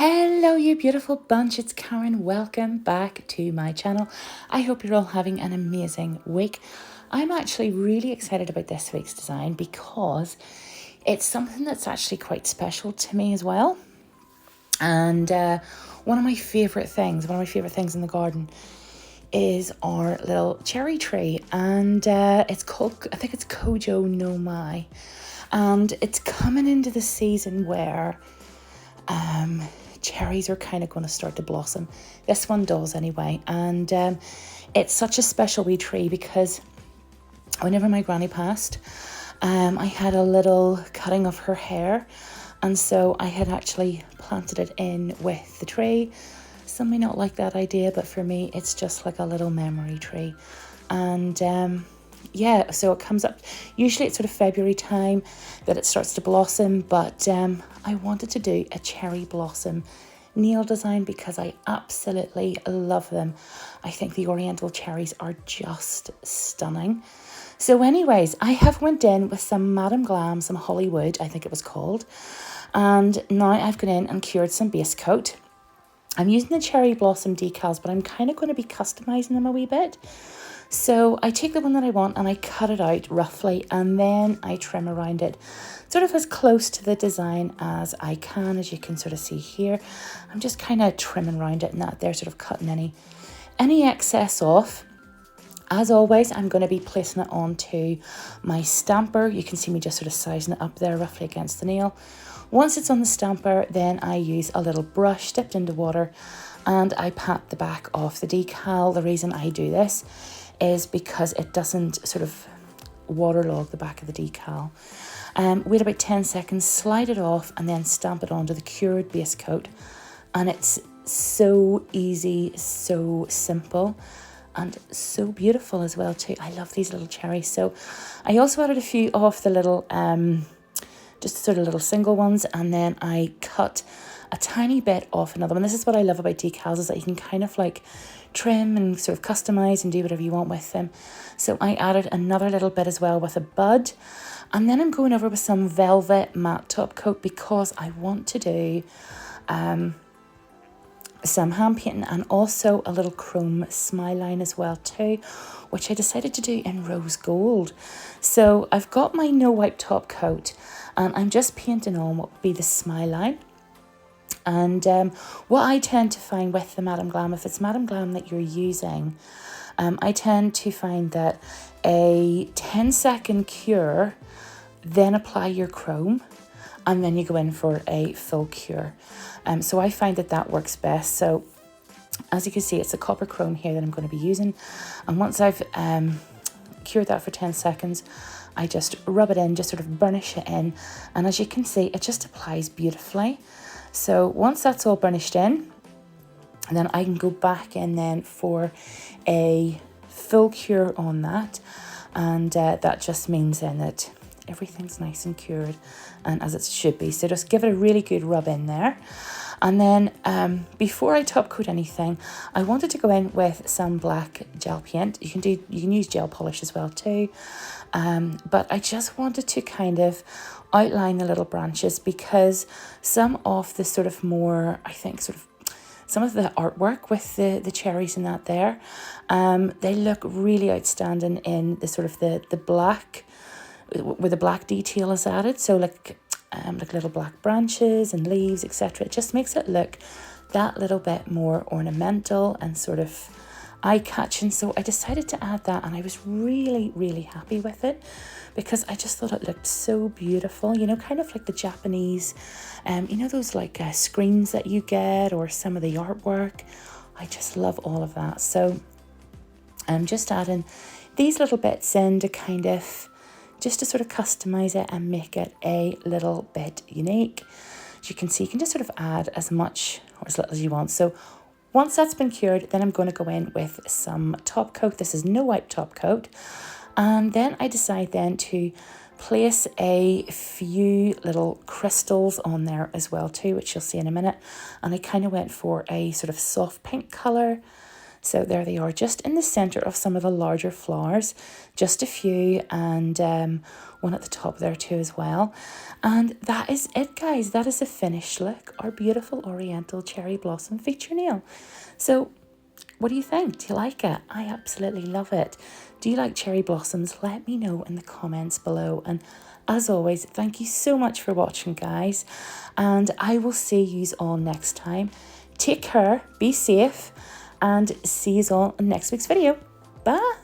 Hello, you beautiful bunch. It's Karen. Welcome back to my channel. I hope you're all having an amazing week. I'm actually really excited about this week's design because it's something that's actually quite special to me as well. And one of my favourite things in the garden is our little cherry tree. And it's called, I think it's Kojo no Mai. And it's coming into the season where cherries are kind of going to start to blossom. This one does anyway. And it's such a special wee tree because whenever my granny passed, I had a little cutting of her hair. And so I had actually planted it in with the tree. Some may not like that idea, but for me, it's just like a little memory tree. And yeah, so it comes up, usually it's sort of February time that it starts to blossom, but I wanted to do a cherry blossom nail design because I absolutely love them. I think the Oriental cherries are just stunning. So anyways, I have went in with some Madame Glam, some Hollywood, I think it was called, and now I've gone in and cured some base coat. I'm using the cherry blossom decals, but I'm kind of going to be customizing them a wee bit. So I take the one that I want and I cut it out roughly, and then I trim around it sort of as close to the design as I can. As you can sort of see here, I'm just kind of trimming around it and that there, sort of cutting any excess off. As always, I'm going to be placing it onto my stamper. You can see me just sort of sizing it up there roughly against the nail. Once it's on the stamper, then I use a little brush dipped into water and I pat the back off the decal. The reason I do this is because it doesn't sort of waterlog the back of the decal. Wait about 10 seconds, slide it off and then stamp it onto the cured base coat. And it's so easy, so simple and so beautiful as well too. I love these little cherries. So I also added a few of the little, just sort of little single ones, and then I cut a tiny bit off another one. This is what I love about decals, is that you can kind of like trim and sort of customize and do whatever you want with them. So I added another little bit as well with a bud, and then I'm going over with some velvet matte top coat because I want to do some hand painting and also a little chrome smile line as well too, which I decided to do in rose gold. So I've got my no wipe top coat and I'm just painting on what would be the smile line. And what I tend to find with the Madame Glam, if it's Madame Glam that you're using, I tend to find that a 10-second cure, then apply your chrome, and then you go in for a full cure. So I find that that works best. So as you can see, it's a copper chrome here that I'm going to be using. And once I've cured that for 10 seconds, I just rub it in, just sort of burnish it in. And as you can see, it just applies beautifully. So once that's all burnished in, then I can go back in then for a full cure on that. And that just means then that everything's nice and cured and as it should be. So just give it a really good rub in there. And then before I top coat anything, I wanted to go in with some black gel paint. You can use gel polish as well too. But I just wanted to kind of outline the little branches because some of the sort of more, I think sort of some of the artwork with the cherries and that there, they look really outstanding in the sort of the black, where the black detail is added. So like little black branches and leaves, etc. It just makes it look that little bit more ornamental and sort of eye-catching. So I decided to add that and I was really, really happy with it because I just thought it looked so beautiful, you know, kind of like the Japanese, you know, those like screens that you get or some of the artwork. I just love all of that. So I'm just adding these little bits in to kind of just to sort of customize it and make it a little bit unique. As you can see, you can just sort of add as much or as little as you want. So once that's been cured, then I'm going to go in with some top coat. This is no wipe top coat. And then I decide then to place a few little crystals on there as well too, which you'll see in a minute. And I kind of went for a sort of soft pink colour, So there they are, just in the centre of some of the larger flowers, just a few, and one at the top there too as well. And that is it, guys. That is the finished look, our beautiful Oriental cherry blossom feature nail. So what do you think? Do you like it? I absolutely love it. Do you like cherry blossoms? Let me know in the comments below. And as always, thank you so much for watching, guys. And I will see you all next time. Take care, be safe, and see you all in next week's video. Bye.